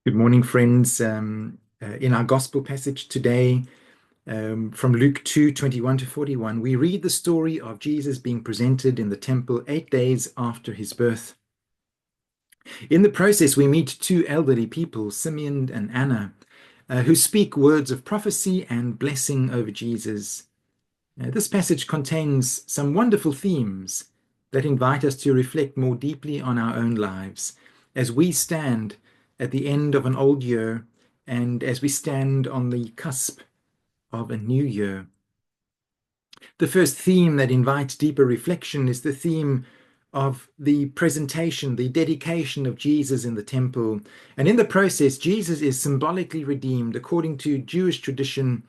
Good morning, friends. In our gospel passage today, from Luke 2:21 to 41, we read the story of Jesus being presented in the temple 8 days after his birth. In the process, we meet two elderly people, Simeon and Anna, who speak words of prophecy and blessing over Jesus. This passage contains some wonderful themes that invite us to reflect more deeply on our own lives as we stand at the end of an old year and as we stand on the cusp of a new year. The first theme that invites deeper reflection is the theme of the presentation, the dedication of Jesus in the temple. And in the process, Jesus is symbolically redeemed. According to Jewish tradition,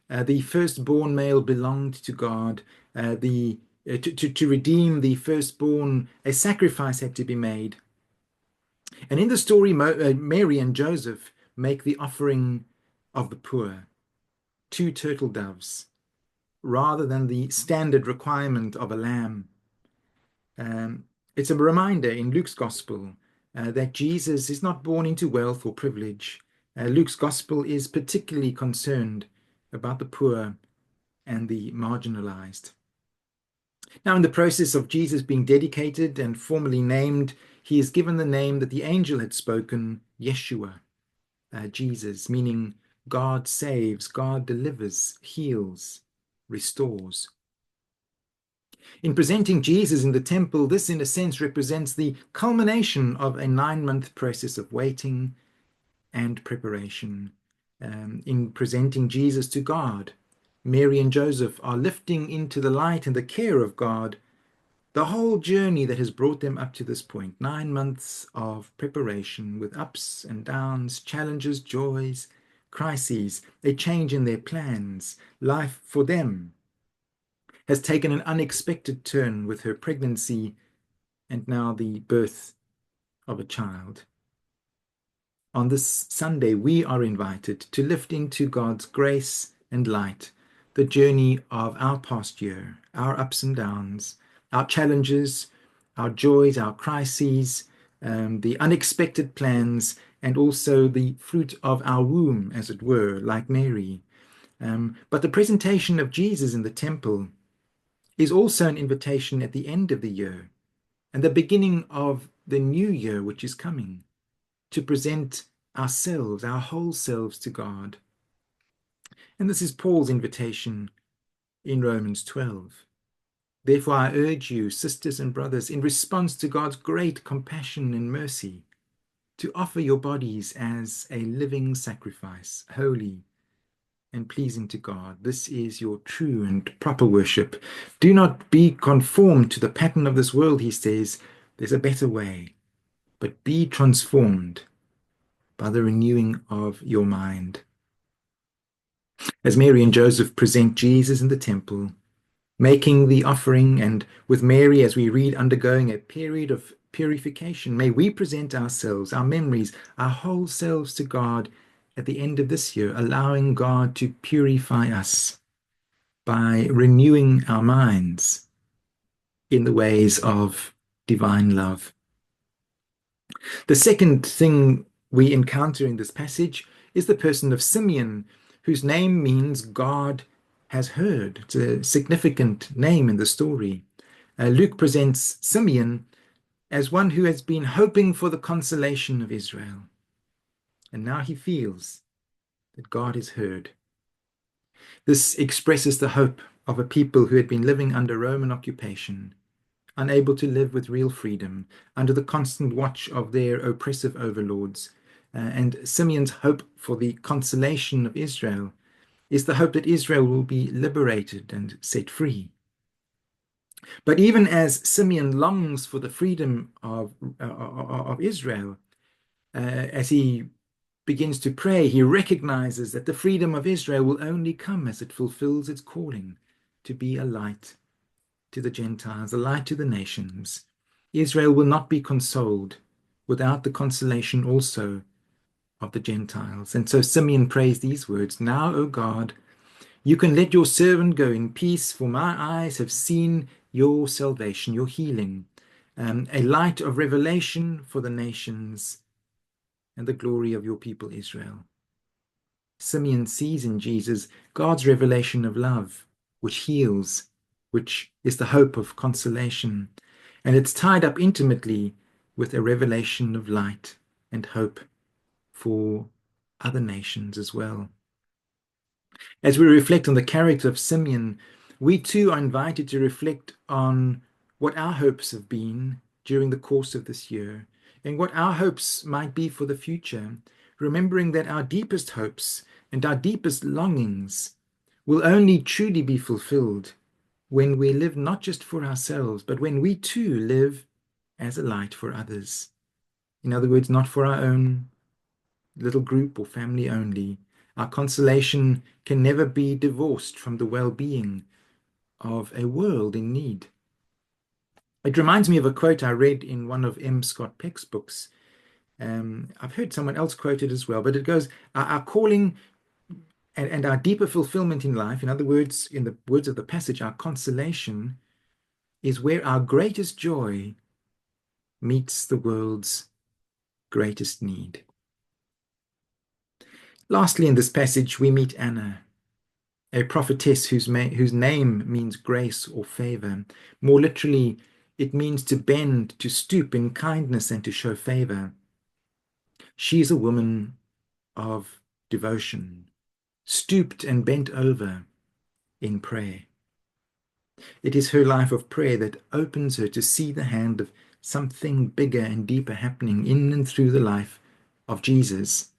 the firstborn male belonged to God. To redeem the firstborn, a sacrifice had to be made. And in the story, Mary and Joseph make the offering of the poor, two turtle doves, rather than the standard requirement of a lamb. It's a reminder in Luke's gospel that Jesus is not born into wealth or privilege. Luke's gospel is particularly concerned about the poor and the marginalized. Now, in the process of Jesus being dedicated and formally named, he is given the name that the angel had spoken, Yeshua, Jesus, meaning God saves, God delivers, heals, restores. In presenting Jesus in the temple, this in a sense represents the culmination of a 9-month process of waiting and preparation. In presenting Jesus to God, Mary and Joseph are lifting into the light and the care of God the whole journey that has brought them up to this point. 9 months of preparation with ups and downs, challenges, joys, crises, a change in their plans. Life for them has taken an unexpected turn with her pregnancy and now the birth of a child. On this Sunday, we are invited to lift into God's grace and light the journey of our past year, our ups and downs, our challenges, our joys, our crises, the unexpected plans, and also the fruit of our womb, as it were, like Mary. But the presentation of Jesus in the temple is also an invitation at the end of the year and the beginning of the new year, which is coming, to present ourselves, our whole selves to God. And this is Paul's invitation in Romans 12. Therefore, I urge you, sisters and brothers, in response to God's great compassion and mercy, to offer your bodies as a living sacrifice, holy and pleasing to God. This is your true and proper worship. Do not be conformed to the pattern of this world, he says. There's a better way, but be transformed by the renewing of your mind. As Mary and Joseph present Jesus in the temple, making the offering, and with Mary, as we read, undergoing a period of purification, may we present ourselves, our memories, our whole selves to God at the end of this year, allowing God to purify us by renewing our minds in the ways of divine love. The second thing we encounter in this passage is the person of Simeon, whose name means God has heard. It's a significant name in the story. Luke presents Simeon as one who has been hoping for the consolation of Israel. And now he feels that God has heard. This expresses the hope of a people who had been living under Roman occupation, unable to live with real freedom, under the constant watch of their oppressive overlords. And Simeon's hope for the consolation of Israel is the hope that Israel will be liberated and set free. But even as Simeon longs for the freedom of Israel, as he begins to pray, he recognizes that the freedom of Israel will only come as it fulfills its calling to be a light to the Gentiles, a light to the nations. Israel will not be consoled without the consolation also of the Gentiles. And so Simeon prays these words, "Now, O God, you can let your servant go in peace, for my eyes have seen your salvation, your healing, a light of revelation for the nations, and the glory of your people Israel. Simeon sees in Jesus God's revelation of love, which heals, which is the hope of consolation, and it's tied up intimately with a revelation of light and hope for other nations as well. As we reflect on the character of Simeon, we too are invited to reflect on what our hopes have been during the course of this year and what our hopes might be for the future, remembering that our deepest hopes and our deepest longings will only truly be fulfilled when we live not just for ourselves, but when we too live as a light for others. In other words, not for our own little group or family only. Our consolation can never be divorced from the well-being of a world in need. It reminds me of a quote I read in one of M. Scott Peck's books. I've heard someone else quote it as well, but it goes, our calling and our deeper fulfillment in life, in other words, in the words of the passage, our consolation is where our greatest joy meets the world's greatest need. Lastly, in this passage, we meet Anna, a prophetess whose name means grace or favor. More literally, it means to bend, to stoop in kindness and to show favor. She is a woman of devotion, stooped and bent over in prayer. It is her life of prayer that opens her to see the hand of something bigger and deeper happening in and through the life of Jesus.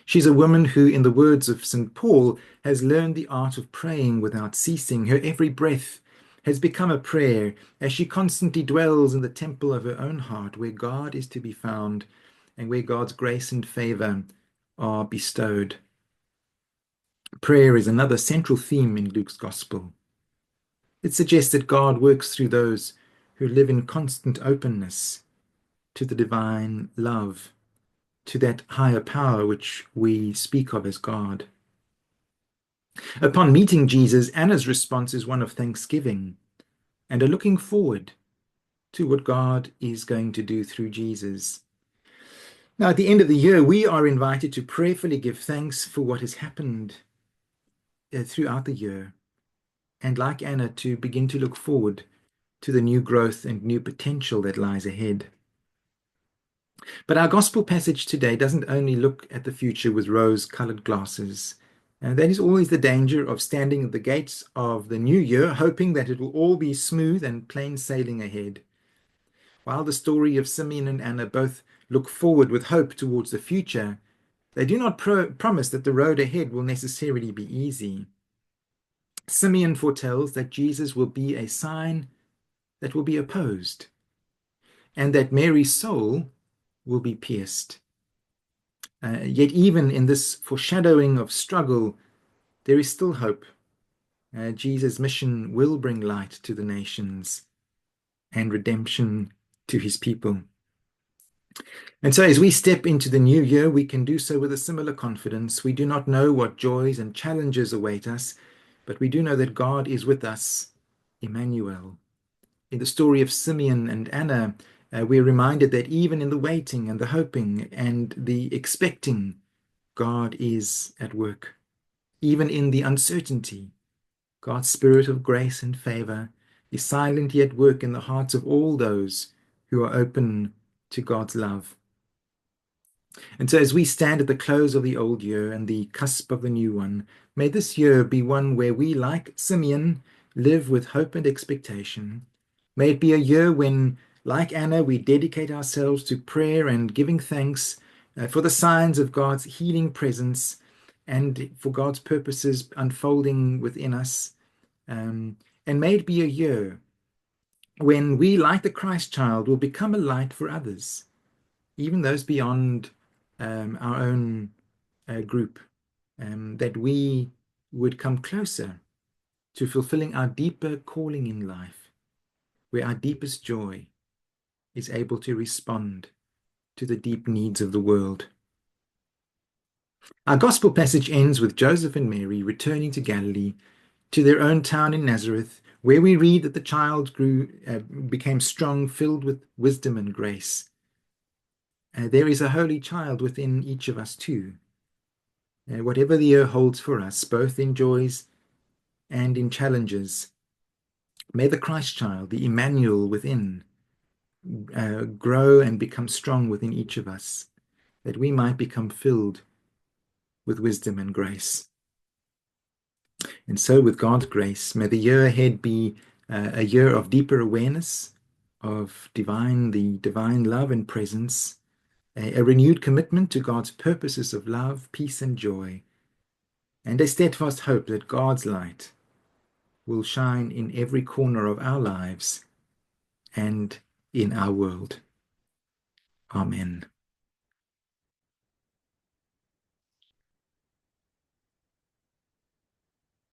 She's a woman who, in the words of St. Paul, has learned the art of praying without ceasing. Her every breath has become a prayer as she constantly dwells in the temple of her own heart, where God is to be found and where God's grace and favor are bestowed. Prayer is another central theme in Luke's Gospel. It suggests that God works through those who live in constant openness to the divine love, to that higher power which we speak of as God. Upon meeting Jesus, Anna's response is one of thanksgiving and a looking forward to what God is going to do through Jesus. Now, at the end of the year, we are invited to prayerfully give thanks for what has happened throughout the year, and like Anna, to begin to look forward to the new growth and new potential that lies ahead. But our gospel passage today doesn't only look at the future with rose-colored glasses. And that is always the danger of standing at the gates of the new year, hoping that it will all be smooth and plain sailing ahead. While the story of Simeon and Anna both look forward with hope towards the future, they do not promise that the road ahead will necessarily be easy. Simeon foretells that Jesus will be a sign that will be opposed, and that Mary's soul will be pierced. Yet even in this foreshadowing of struggle, there is still hope. Jesus' mission will bring light to the nations and redemption to his people. And so as we step into the new year, we can do so with a similar confidence. We do not know what joys and challenges await us, but we do know that God is with us, Emmanuel. In the story of Simeon and Anna, we're reminded that even in the waiting and the hoping and the expecting, God is at work. Even in the uncertainty, God's spirit of grace and favor is silently at work in the hearts of all those who are open to God's love. And so as we stand at the close of the old year and the cusp of the new one, may this year be one where we, like Simeon, live with hope and expectation. May it be a year when, like Anna, we dedicate ourselves to prayer and giving thanks for the signs of God's healing presence and for God's purposes unfolding within us. And may it be a year when we, like the Christ child, will become a light for others, even those beyond our own group, that we would come closer to fulfilling our deeper calling in life, where our deepest joy is able to respond to the deep needs of the world. Our gospel passage ends with Joseph and Mary returning to Galilee, to their own town in Nazareth, where we read that the child became strong, filled with wisdom and grace. There is a holy child within each of us too. Whatever the year holds for us, both in joys and in challenges, may the Christ child, the Emmanuel within, grow and become strong within each of us, that we might become filled with wisdom and grace. And so, with God's grace, may the year ahead be a year of deeper awareness of the divine love and presence, a renewed commitment to God's purposes of love, peace, and joy, and a steadfast hope that God's light will shine in every corner of our lives and in our world. Amen.